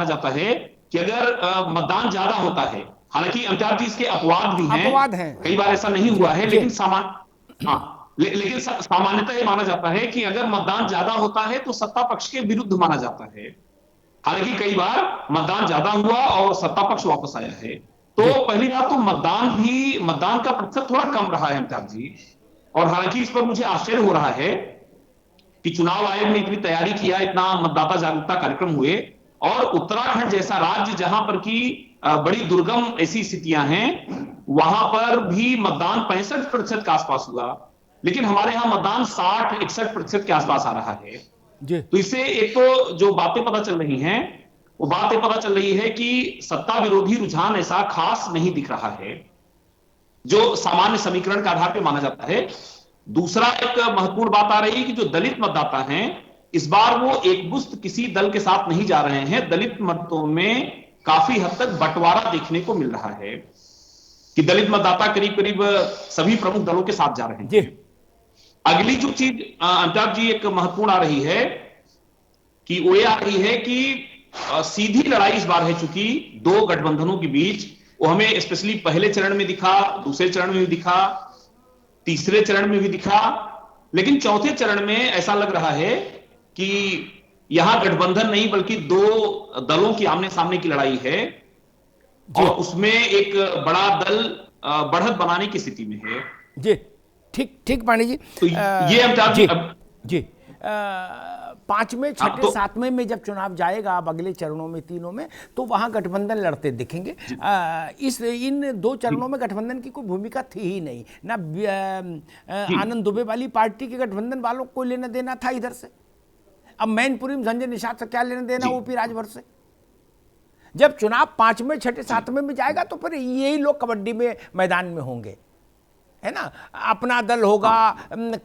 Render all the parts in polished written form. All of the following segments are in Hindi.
माना जाता है कि अगर मतदान ज्यादा होता है, हालांकि अमिताभ जी इसके अपवाद भी हैं, अपवाद हैं। कई बार ऐसा नहीं जी हुआ है, जी। लेकिन लेकिन सामान्यतः ये माना जाता है कि अगर मतदान ज्यादा होता है तो सत्ता पक्ष के विरुद्ध माना जाता है। हालांकि कई बार मतदान ज्यादा हुआ और सत्ता पक्ष वापस आया है। तो जी पहली बात तो मतदान का प्रतिशत थोड़ा कम रहा है अमिताभ जी। और हालांकि इस पर मुझे आश्चर्य हो रहा है कि चुनाव आयोग ने इतनी तैयारी किया, इतना मतदाता जागरूकता कार्यक्रम हुए, और उत्तराखंड जैसा राज्य जहां पर की बड़ी दुर्गम ऐसी स्थितियां हैं, वहां पर भी मतदान 65% के आसपास हुआ, लेकिन हमारे यहां मतदान 60-61% के आसपास आ रहा है। जी तो इससे एक तो जो बातें पता चल रही हैं, वो बातें पता चल रही है कि सत्ता विरोधी रुझान ऐसा खास नहीं दिख रहा है जो सामान्य समीकरण के आधार पर माना जाता है। दूसरा एक महत्वपूर्ण बात आ रही है कि जो दलित मतदाता हैं, इस बार वो एकमुश्त किसी दल के साथ नहीं जा रहे हैं। दलित मतों में काफी हद तक बंटवारा देखने को मिल रहा है कि दलित मतदाता करीब करीब सभी प्रमुख दलों के साथ जा रहे जी। हैं। अगली जो चीज अमिताभ जी एक महत्वपूर्ण आ रही है कि वो ये आ रही है कि सीधी लड़ाई इस बार है, चूंकि दो गठबंधनों के बीच, वो हमें स्पेशली पहले चरण में दिखा, दूसरे चरण में भी दिखा, तीसरे चरण में भी दिखा, लेकिन चौथे चरण में ऐसा लग रहा है कि यहां गठबंधन नहीं बल्कि दो दलों की आमने सामने की लड़ाई है, जी और उसमें एक बड़ा दल बढ़त बनाने की स्थिति में है। जी। ठीक ठीक पांडे जी। तो ये अमिताभ जी जी अब जी। पांचवें छठे तो सातवें में जब चुनाव जाएगा, अब अगले चरणों में तीनों में, तो वहां गठबंधन लड़ते दिखेंगे। इस इन दो चरणों में गठबंधन की कोई भूमिका थी ही नहीं ना। आनंद दुबे वाली पार्टी के गठबंधन वालों को लेना देना था इधर से। अब मैनपुरी में संजय निषाद से क्या लेना देना ओपी राजभर से। जब चुनाव पांचवें छठे सातवें में जाएगा तो फिर यही लोग कबड्डी में मैदान में होंगे, है ना। अपना दल होगा,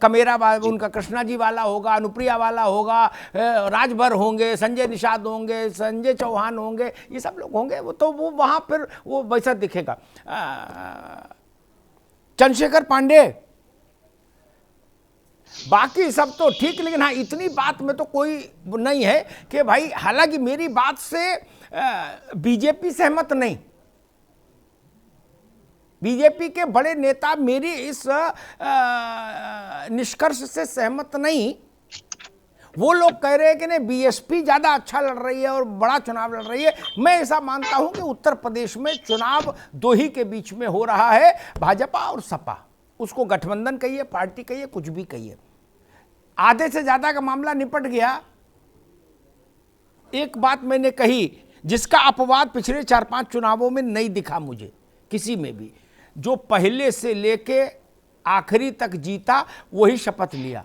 कमेरा उनका कृष्णा जी वाला होगा, अनुप्रिया वाला होगा, राजभर होंगे, संजय निषाद होंगे, संजय चौहान होंगे, ये सब लोग होंगे। वो तो वो वहां फिर वो वैसा दिखेगा। चंद्रशेखर पांडे, बाकी सब तो ठीक, लेकिन हाँ इतनी बात में तो कोई नहीं है कि भाई, हालांकि मेरी बात से बीजेपी सहमत नहीं, बीजेपी के बड़े नेता मेरी इस निष्कर्ष से सहमत नहीं। वो लोग कह रहे हैं कि नहीं, बीएसपी ज्यादा अच्छा लड़ रही है और बड़ा चुनाव लड़ रही है। मैं ऐसा मानता हूं कि उत्तर प्रदेश में चुनाव दो ही के बीच में हो रहा है, भाजपा और सपा। उसको गठबंधन कहिए, पार्टी कहिए, कुछ भी कहिए। आधे से ज्यादा का मामला निपट गया। एक बात मैंने कही जिसका अपवाद पिछले 4-5 चुनावों में नहीं दिखा मुझे किसी में भी, जो पहले से लेके आखिरी तक जीता वही शपथ लिया।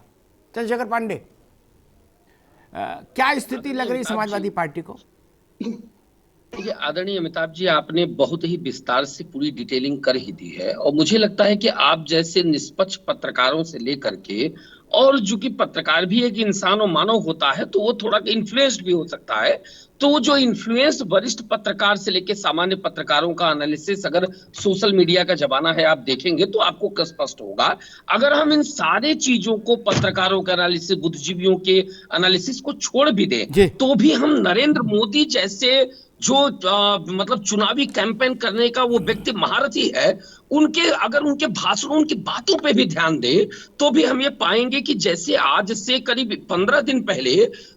चंद्रशेखर पांडे, क्या स्थिति लग रही समाजवादी पार्टी को? ये आदरणीय अमिताभ जी, आपने बहुत ही विस्तार से पूरी डिटेलिंग कर ही दी है, और मुझे लगता है कि आप जैसे निष्पक्ष पत्रकारों से लेकर के, और जो कि पत्रकार भी एक इंसान और मानव होता है, तो वो थोड़ा इन्फ्लुएंस्ड भी हो सकता है। तो जो इन्फ्लुएंस वरिष्ठ पत्रकार से लेकर सामान्य पत्रकारों का एनालिसिस, अगर सोशल मीडिया का जमाना है आप देखेंगे तो आपको स्पष्ट होगा। अगर हम इन सारे चीजों को, पत्रकारों का एनालिसिस, बुद्धिजीवियों के एनालिसिस को छोड़ भी दें, तो भी हम नरेंद्र मोदी जैसे जो मतलब चुनावी कैंपेन करने का वो व्यक्ति महारथी है, उनके अगर उनके भाषणों, उनकी बातों पे भी ध्यान दें, तो भी हम ये पाएंगे कि जैसे आज से करीब 15 दिन पहले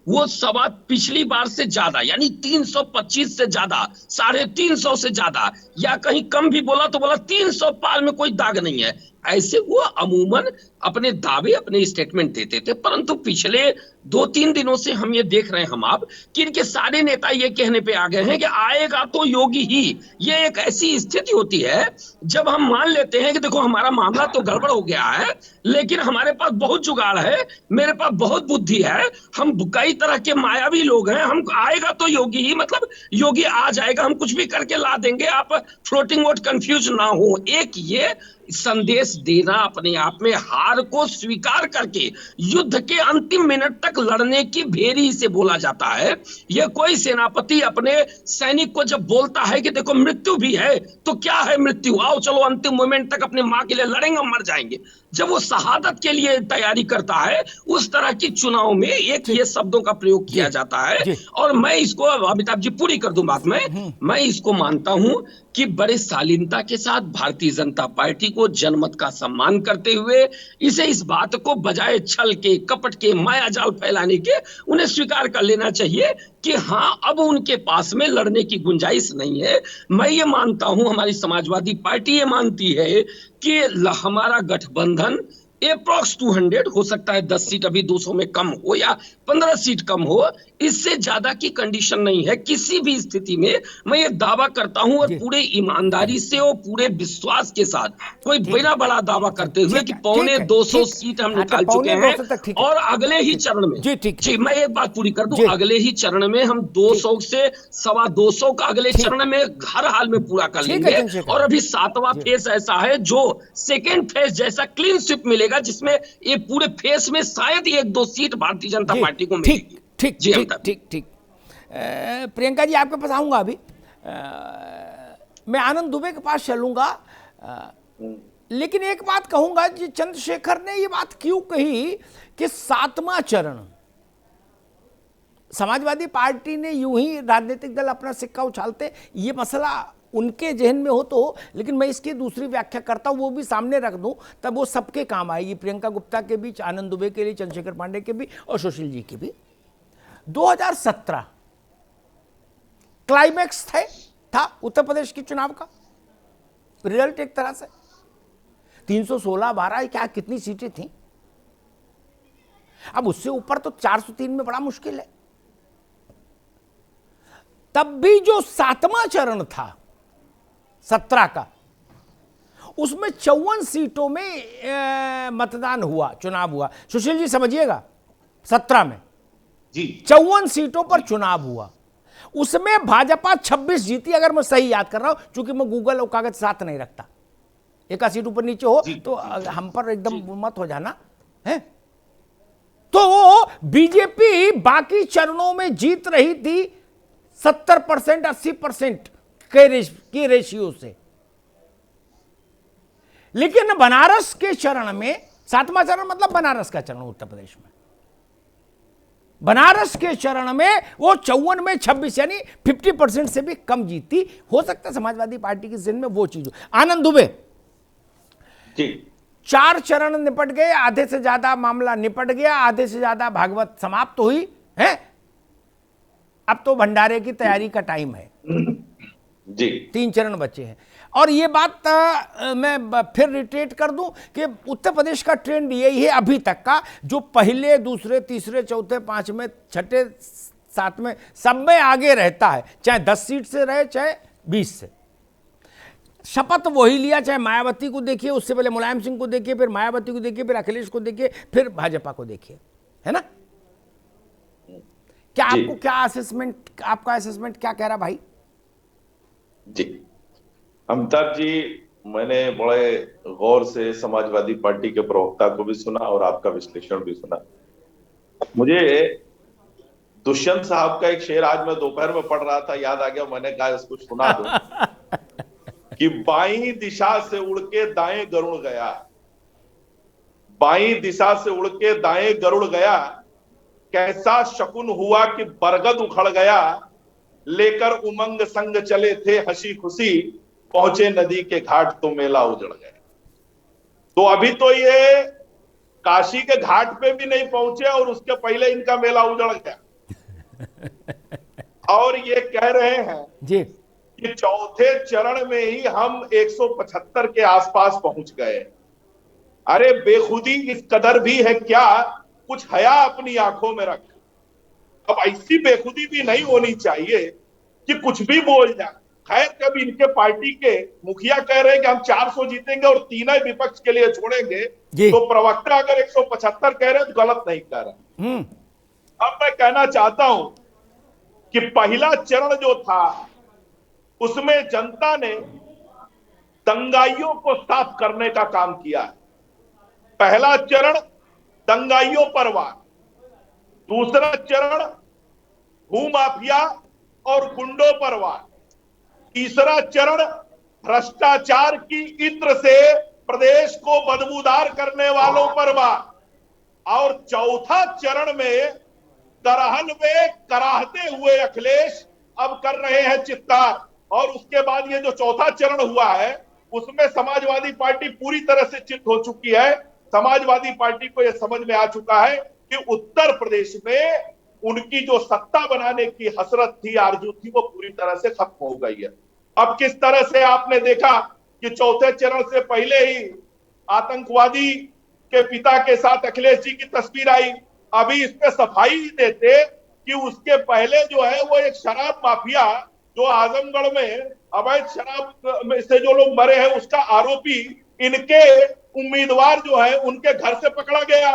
वो सवा पिछली बार से ज्यादा, यानी 325 से ज्यादा, 350 से ज्यादा, या कहीं कम भी बोला तो बोला 300 पार में कोई दाग नहीं है, ऐसे वो अमूमन अपने दावे, अपने स्टेटमेंट देते थे। परंतु पिछले 2-3 दिनों से हम ये देख रहे हैं हम आप कि इनके सारे नेता ये कहने पे आ गए हैं कि आएगा तो योगी ही। ये एक ऐसी स्थिति होती है जब हम मान लेते हैं कि देखो हमारा मामला तो गड़बड़ हो गया है, लेकिन हमारे पास बहुत जुगाड़ है, मेरे पास बहुत बुद्धि है, हम कई तरह के मायावी लोग हैं, हम आएगा तो योगी ही, मतलब योगी आ जाएगा, हम कुछ भी करके ला देंगे, आप फ्लोटिंग वोट कंफ्यूज ना हो। एक ये संदेश देना अपने आप में हार को स्वीकार करके युद्ध के अंतिम मिनट तक लड़ने की भेरी से बोला जाता है। यह कोई सेनापति अपने सैनिक को जब बोलता है कि देखो मृत्यु भी है, तो क्या है मृत्यु, आओ चलो अंतिम मोमेंट तक अपने मां के लिए लड़ेंगे, मर जाएंगे, जब वो शहादत के लिए तैयारी करता है, उस तरह की चुनाव में एक ये शब्दों का प्रयोग किया जाता है। और मैं इसको, अमिताभ जी पूरी कर दूं बात में, मैं इसको मानता हूं कि बड़े शालीनता के साथ भारतीय जनता पार्टी को जनमत का सम्मान करते हुए इसे, इस बात को बजाय छल के, कपट के, माया जाल फैलाने के, उन्हें स्वीकार कर लेना चाहिए कि हाँ, अब उनके पास में लड़ने की गुंजाइश नहीं है। मैं ये मानता हूं, हमारी समाजवादी पार्टी ये मानती है कि हमारा गठबंधन अप्रॉक्स 200 हो सकता है, 10 सीट अभी 200 में कम हो या 15 सीट कम हो, इससे ज्यादा की कंडीशन नहीं है किसी भी स्थिति में। मैं ये दावा करता हूं और पूरे ईमानदारी से और पूरे विश्वास के साथ, कोई बिना बड़ा दावा करते हुए कि 250 सीट हम निकाल चुके हैं और अगले ही चरण में, जी मैं एक बात पूरी कर दूं, अगले ही चरण में हम 200 से 225 का अगले चरण में हर हाल में पूरा कर लेंगे। और अभी 7वां फेज ऐसा है जो सेकेंड फेज जैसा क्लीन स्वीप मिलेगा, जिसमें ये पूरे फेस में शायद 1-2 सीट भारतीय जनता पार्टी को मिलेगी। ठीक ठीक ठीक ठीक। प्रियंका जी आपके पास आऊंगा अभी। मैं आनंद दुबे के पास चलूंगा, लेकिन एक बात कहूंगा जी, चंद्रशेखर ने ये बात क्यों कही कि 7वां चरण, समाजवादी पार्टी ने यूं ही राजनीतिक दल अपना सिक्का उछालते, ये मसला उनके जहन में हो तो, लेकिन मैं इसकी दूसरी व्याख्या करता हूं, वो भी सामने रख दूं, तब वो सबके काम आएगी, प्रियंका गुप्ता के भी, आनंद दुबे के लिए, चंद्रशेखर पांडे के भी और सुशील जी के भी। 2017 क्लाइमैक्स था उत्तर प्रदेश के चुनाव का, रिजल्ट एक तरह से 316 12 क्या कितनी सीटें थी, अब उससे ऊपर तो 403 में बड़ा मुश्किल है। तब भी जो 7वां चरण था 17 का, उसमें 54 सीटों में मतदान हुआ, चुनाव हुआ। सुशील जी समझिएगा, 17 में जी 54 सीटों पर चुनाव हुआ, उसमें भाजपा 26 जीती, अगर मैं सही याद कर रहा हूं, क्योंकि मैं गूगल और कागज साथ नहीं रखता, एक सीट ऊपर नीचे हो तो हम पर एकदम मत हो जाना है। तो बीजेपी बाकी चरणों में जीत रही थी 70% 80% के रेशियो से, लेकिन बनारस के चरण में, 7वां चरण मतलब बनारस का चरण उत्तर प्रदेश में, बनारस के चरण में वो 54 में 26 यानी 50% से भी कम जीती। हो सकता है समाजवादी पार्टी की जिन में वो चीज हो। आनंद दुबे जी, 4 चरण निपट गए, आधे से ज्यादा मामला निपट गया, आधे से ज्यादा भागवत समाप्त हुई है, अब तो भंडारे की तैयारी का टाइम है जी। 3 चरण बचे हैं। और ये बात मैं फिर रिटेट कर दूं कि उत्तर प्रदेश का ट्रेंड यही है अभी तक का, जो पहले, दूसरे, तीसरे, चौथे, 5वें, 6ठे, 7वें सब में आगे रहता है, चाहे 10 सीट से रहे चाहे 20 से। शपथ वही लिया, चाहे मायावती को देखिए, उससे पहले मुलायम सिंह को देखिए, फिर मायावती को देखिए, फिर अखिलेश को देखिए, फिर भाजपा को देखिए, है ना। क्या आपको क्या असेसमेंट, आपका असेसमेंट क्या कह रहा भाई? जी अमिताभ जी, मैंने बड़े गौर से समाजवादी पार्टी के प्रवक्ता को भी सुना और आपका विश्लेषण भी सुना। मुझे दुष्यंत साहब का एक शेर आज मैं दोपहर में पढ़ रहा था, याद आ गया, मैंने कहा इसको सुना दो कि बाईं दिशा से उड़ के दाएं गरुड़ गया, बाईं दिशा से उड़ के दाएं गरुड़ गया, कैसा शकुन हुआ कि बरगद उखड़ गया, लेकर उमंग संग चले थे हंसी खुशी, पहुंचे नदी के घाट तो मेला उजड़ गए। तो अभी तो ये काशी के घाट पे भी नहीं पहुंचे और उसके पहले इनका मेला उजड़ गया। और ये कह रहे हैं जी कि चौथे चरण में ही हम 175 के आसपास पहुंच गए। अरे बेखुदी इस कदर भी है क्या, कुछ हया अपनी आंखों में रख। अब ऐसी बेखुदी भी नहीं होनी चाहिए कि कुछ भी बोल जाए। खैर, कभी इनके पार्टी के मुखिया कह रहे हैं कि हम 400 जीतेंगे और 3 ही विपक्ष के लिए छोड़ेंगे, तो प्रवक्ता अगर 175 कह रहे हैं तो गलत नहीं कह रहे। अब मैं कहना चाहता हूं कि पहला चरण जो था उसमें जनता ने दंगाइयों को साफ करने का काम किया है। पहला चरण दंगाइयों पर वार, दूसरा चरण भूमाफिया और गुंडों पर वार, तीसरा चरण भ्रष्टाचार की इत्र से प्रदेश को बदबूदार करने वालों पर वार, और चौथा चरण में करहल में कराहते हुए अखिलेश अब कर रहे हैं चित्कार। और उसके बाद ये जो चौथा चरण हुआ है उसमें समाजवादी पार्टी पूरी तरह से चित हो चुकी है। समाजवादी पार्टी को यह समझ में आ चुका है कि उत्तर प्रदेश में उनकी जो सत्ता बनाने की हसरत थी, आरजू थी, वो पूरी तरह से खत्म हो गई है। अब किस तरह से आपने देखा कि चौथे चरण से पहले ही आतंकवादी के पिता के साथ अखिलेश जी की तस्वीर आई। अभी इस पे सफाई देते कि उसके पहले जो है वो एक शराब माफिया जो आजमगढ़ में अवैध शराब में से जो लोग मरे हैं उसका आरोपी इनके उम्मीदवार जो है उनके घर से पकड़ा गया।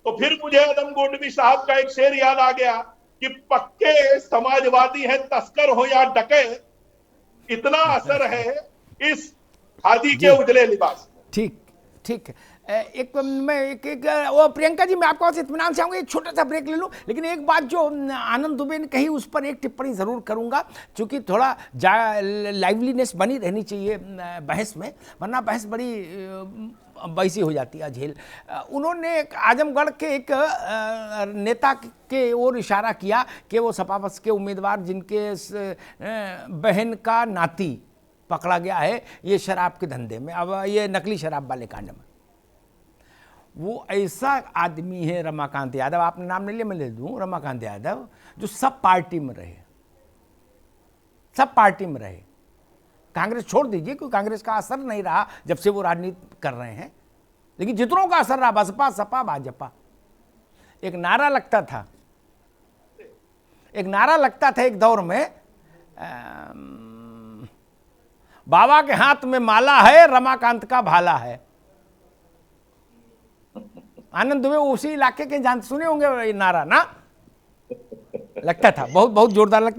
तो फिर मुझे आदम गोडवी साहब का एक शेर याद आ गया कि पक्के समाजवादी हैं तस्कर हो या डकैत, इतना असर है इस खादी के उजले लिबास में। ठीक ठीक। वो प्रियंका जी, मैं आपको इत्मीनान से आऊँगा, एक छोटा सा ब्रेक ले लूँ, लेकिन एक बात जो आनंद दुबे ने कही उस पर एक टिप्पणी ज़रूर करूँगा, क्योंकि थोड़ा लाइवलीनेस बनी रहनी चाहिए बहस में, वरना बहस बड़ी वैसी हो जाती है झेल। उन्होंने आजमगढ़ के एक नेता के ओर इशारा किया कि वो सपा बस के उम्मीदवार जिनके बहन का नाती पकड़ा गया है ये शराब के धंधे में, अब ये नकली शराब वाले कांड में, वो ऐसा आदमी है रमाकांत यादव, आपने नाम नहीं लिया मैं ले दूं, रमाकांत यादव, जो सब पार्टी में रहे, सब पार्टी में रहे, कांग्रेस छोड़ दीजिए क्योंकि कांग्रेस का असर नहीं रहा जब से वो राजनीति कर रहे हैं, लेकिन जितनों का असर रहा, बसपा सपा भाजपा। एक नारा लगता था एक दौर में, बाबा के हाथ में माला है, रमाकांत का भाला है। आनंद दुबे उसी इलाके के जान सुने होंगे ये नारा ना, लगता था बहुत बहुत जोरदार लगता।